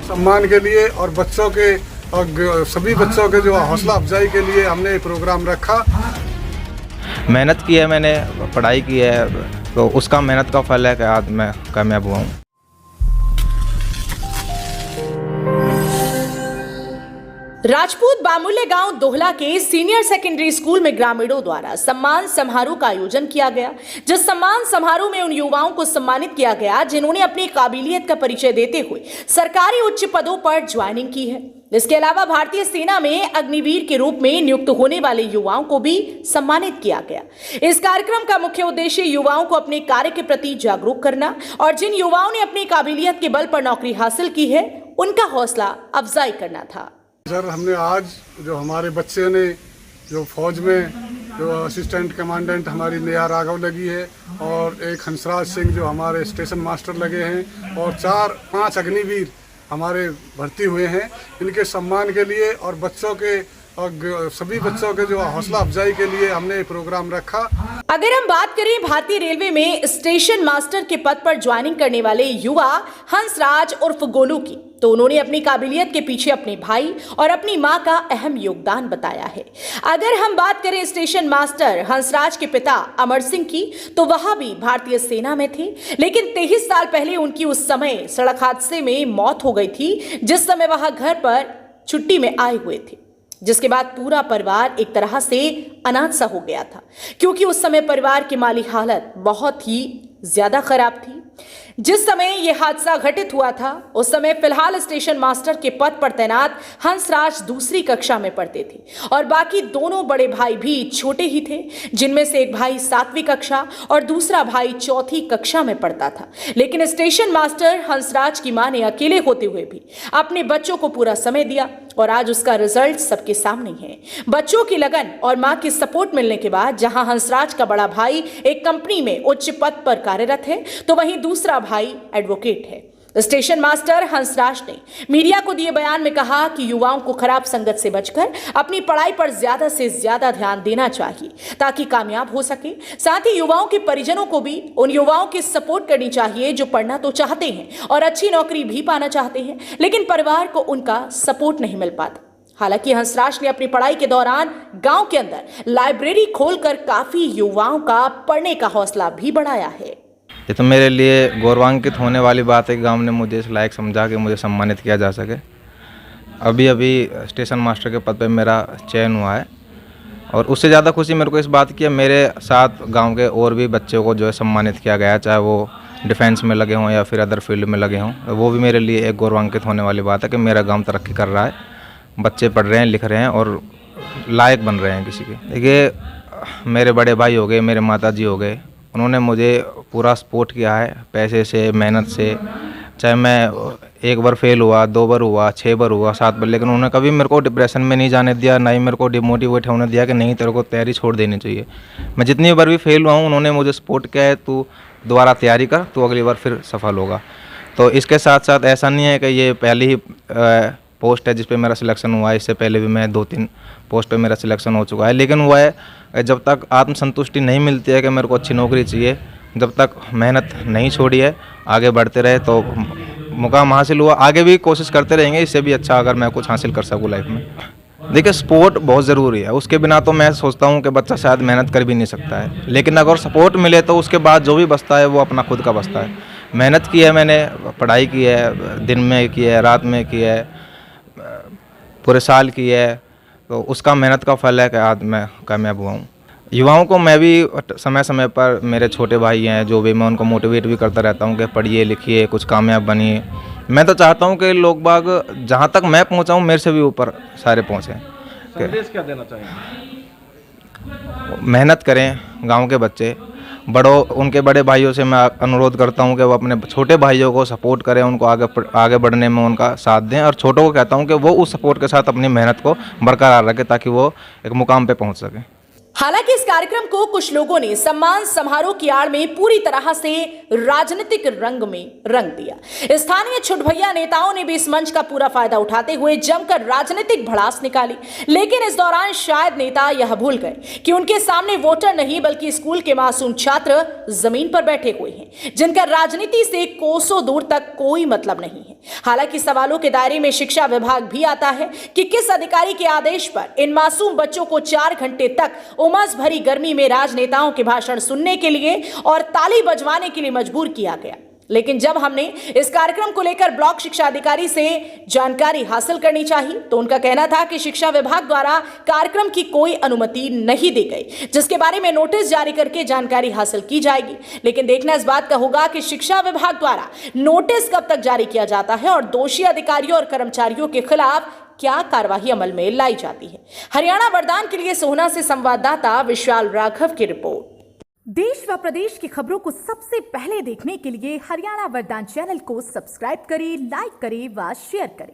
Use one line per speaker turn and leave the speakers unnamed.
सम्मान के लिए और बच्चों के और सभी बच्चों के जो हौसला अफजाई के लिए हमने ये प्रोग्राम रखा।
मेहनत की है, मैंने पढ़ाई की है, तो उसका मेहनत का फल है कि आज मैं कामयाब हुआ हूँ।
राजपूत बामुल्य गांव दोहला के सीनियर सेकेंडरी स्कूल में ग्रामीणों द्वारा सम्मान समारोह का आयोजन किया गया, जिस सम्मान समारोह में उन युवाओं को सम्मानित किया गया जिन्होंने अपनी काबिलियत का परिचय देते हुए सरकारी उच्च पदों पर ज्वाइनिंग की है। इसके अलावा भारतीय सेना में अग्निवीर के रूप में नियुक्त होने वाले युवाओं को भी सम्मानित किया गया। इस कार्यक्रम का मुख्य उद्देश्य युवाओं को अपने कार्य के प्रति जागरूक करना और जिन युवाओं ने अपनी काबिलियत के बल पर नौकरी हासिल की है उनका हौसला अफजाई करना था।
सर, हमने आज जो हमारे बच्चे ने जो फौज में जो असिस्टेंट कमांडेंट हमारी नेहा राघव लगी है और एक हंसराज सिंह जो हमारे स्टेशन मास्टर लगे हैं और 4-5 अग्निवीर हमारे भर्ती हुए हैं, इनके सम्मान के लिए और बच्चों के और सभी बच्चों के जो हौसला अफजाई के लिए हमने ये प्रोग्राम रखा।
अगर हम बात करें भारतीय रेलवे में स्टेशन मास्टर के पद पर ज्वाइनिंग करने वाले युवा हंसराज उर्फ गोलू की, तो उन्होंने अपनी काबिलियत के पीछे अपने भाई और अपनी मां का अहम योगदान बताया है। अगर हम बात करें स्टेशन मास्टर हंसराज के पिता अमर सिंह की, तो वह भी भारतीय सेना में थे, लेकिन 23 साल पहले उनकी उस समय सड़क हादसे में मौत हो गई थी, जिस समय वह घर पर छुट्टी में आए हुए थे, जिसके बाद पूरा परिवार एक तरह से अनाथ सा हो गया था, क्योंकि उस समय परिवार की माली हालत बहुत ही ज्यादा खराब थी। जिस समय यह हादसा घटित हुआ था उस समय फिलहाल स्टेशन मास्टर के पद पर तैनात हंसराज दूसरी कक्षा में पढ़ते थे और बाकी दोनों बड़े भाई भी छोटे ही थे, जिनमें से एक भाई 7वीं कक्षा और दूसरा भाई 4थी कक्षा में पढ़ता था। लेकिन स्टेशन मास्टर हंसराज की मां ने अकेले होते हुए भी अपने बच्चों को पूरा समय दिया और आज उसका रिजल्ट सबके सामने है। बच्चों की लगन और मां की सपोर्ट मिलने के बाद जहां हंसराज का बड़ा भाई एक कंपनी में उच्च पद पर कार्यरत है, तो वहीं दूसरा भाई एडवोकेट है। स्टेशन मास्टर हंसराज ने मीडिया को दिए बयान में कहा कि युवाओं को खराब संगत से बचकर अपनी पढ़ाई पर ज्यादा से ज्यादा ध्यान देना चाहिए ताकि कामयाब हो सके। साथ ही युवाओं के परिजनों को भी उन युवाओं की सपोर्ट करनी चाहिए जो पढ़ना तो चाहते हैं और अच्छी नौकरी भी पाना चाहते हैं, लेकिन परिवार को उनका सपोर्ट नहीं मिल पाता। हालांकि हंसराज ने अपनी पढ़ाई के दौरान गांव के अंदर लाइब्रेरी खोलकर काफी युवाओं का पढ़ने का हौसला भी बढ़ाया है।
ये तो मेरे लिए गौरवान्वित होने वाली बात है कि गांव ने मुझे इस लायक समझा कि मुझे सम्मानित किया जा सके। अभी स्टेशन मास्टर के पद पे मेरा चयन हुआ है और उससे ज़्यादा खुशी मेरे को इस बात की है मेरे साथ गांव के और भी बच्चों को जो है सम्मानित किया गया, चाहे वो डिफेंस में लगे हों या फिर अदर फील्ड में लगे हों। वो भी मेरे लिए एक गौरवान्वित होने वाली बात है कि मेरा गाँव तरक्की कर रहा है, बच्चे पढ़ रहे हैं, लिख रहे हैं और लायक बन रहे हैं किसी के। देखिए, मेरे बड़े भाई हो गए, मेरे माता जी हो गए, उन्होंने मुझे पूरा सपोर्ट किया है पैसे से, मेहनत से। चाहे मैं एक बार फेल हुआ, 2 बार हुआ, 6 बार हुआ, 7 बार, लेकिन उन्होंने कभी मेरे को डिप्रेशन में नहीं जाने दिया, ना ही मेरे को डिमोटिवेट होने दिया कि नहीं तेरे को तैयारी छोड़ देनी चाहिए। मैं जितनी बार भी फेल हुआ हूँ उन्होंने मुझे सपोर्ट किया है, तू दोबारा तैयारी कर, तू अगली बार फिर सफल होगा। तो इसके साथ साथ ऐसा नहीं है कि ये पहली ही पोस्ट है जिस पे मेरा सिलेक्शन हुआ है, इससे पहले भी मैं 2-3 पोस्ट पे मेरा सिलेक्शन हो चुका है। लेकिन वो है जब तक आत्मसंतुष्टि नहीं मिलती है कि मेरे को अच्छी नौकरी चाहिए, जब तक मेहनत नहीं छोड़ी है, आगे बढ़ते रहे तो मुकाम हासिल हुआ। आगे भी कोशिश करते रहेंगे, इससे भी अच्छा अगर मैं कुछ हासिल कर सकूँ लाइफ में। देखिए, सपोर्ट बहुत ज़रूरी है, उसके बिना तो मैं सोचता हूँ कि बच्चा शायद मेहनत कर भी नहीं सकता है। लेकिन अगर सपोर्ट मिले तो उसके बाद जो भी बचता है वो अपना खुद का बचता है। मेहनत की है मैंने, पढ़ाई की है, दिन में की है, रात में की है, पूरे साल की है, तो उसका मेहनत का फल है कि आज मैं कामयाब हुआ हूँ। युवाओं को मैं भी समय समय पर, मेरे छोटे भाई हैं जो भी, मैं उनको मोटिवेट भी करता रहता हूँ कि पढ़िए लिखिए, कुछ कामयाब बनिए। मैं तो चाहता हूँ कि लोग बाग जहाँ तक मैं पहुँचा हूँ मेरे से भी ऊपर सारे पहुँचें।
संदेश क्या देना चाहिए?
मेहनत करें गांव के बच्चे, बड़ों उनके बड़े भाइयों से मैं अनुरोध करता हूं कि वो अपने छोटे भाइयों को सपोर्ट करें, उनको आगे बढ़ने में उनका साथ दें, और छोटों को कहता हूं कि वो उस सपोर्ट के साथ अपनी मेहनत को बरकरार रखें ताकि वो एक मुकाम पे पहुंच सकें।
हालांकि इस कार्यक्रम को कुछ लोगों ने सम्मान समारोह की आड़ में पूरी तरह से राजनीतिक रंग में रंग दिया। स्थानीय छुटभैया नेताओं ने भी इस मंच का पूरा फायदा उठाते हुए जमकर राजनीतिक भड़ास निकाली, लेकिन इस दौरान शायद नेता यह भूल गए कि उनके सामने वोटर नहीं बल्कि स्कूल के मासूम छात्र जमीन पर बैठे हुए हैं, जिनका राजनीति से कोसों दूर तक कोई मतलब नहीं है। हालांकि सवालों के दायरे में शिक्षा विभाग भी आता है कि किस अधिकारी के आदेश पर इन मासूम बच्चों को 4 घंटे तक उमस भरी गर्मी में राजनेताओं के भाषण सुनने के लिए और ताली बजवाने के लिए मजबूर किया गया। लेकिन जब हमने इस कार्यक्रम को लेकर ब्लॉक शिक्षा अधिकारी से जानकारी हासिल करनी चाहिए तो उनका कहना था कि शिक्षा विभाग द्वारा कार्यक्रम की कोई अनुमति नहीं दी गई, जिसके बारे में नोटिस जारी करके जानकारी हासिल की जाएगी। लेकिन देखना इस बात का होगा कि शिक्षा विभाग द्वारा नोटिस कब तक जारी किया जाता है और दोषी अधिकारियों और कर्मचारियों के खिलाफ क्या कार्यवाही अमल में लाई जाती है। हरियाणा वरदान के लिए सोहना से संवाददाता विशाल राघव की रिपोर्ट।
देश व प्रदेश की खबरों को सबसे पहले देखने के लिए हरियाणा वरदान चैनल को सब्सक्राइब करें, लाइक करें व शेयर करें।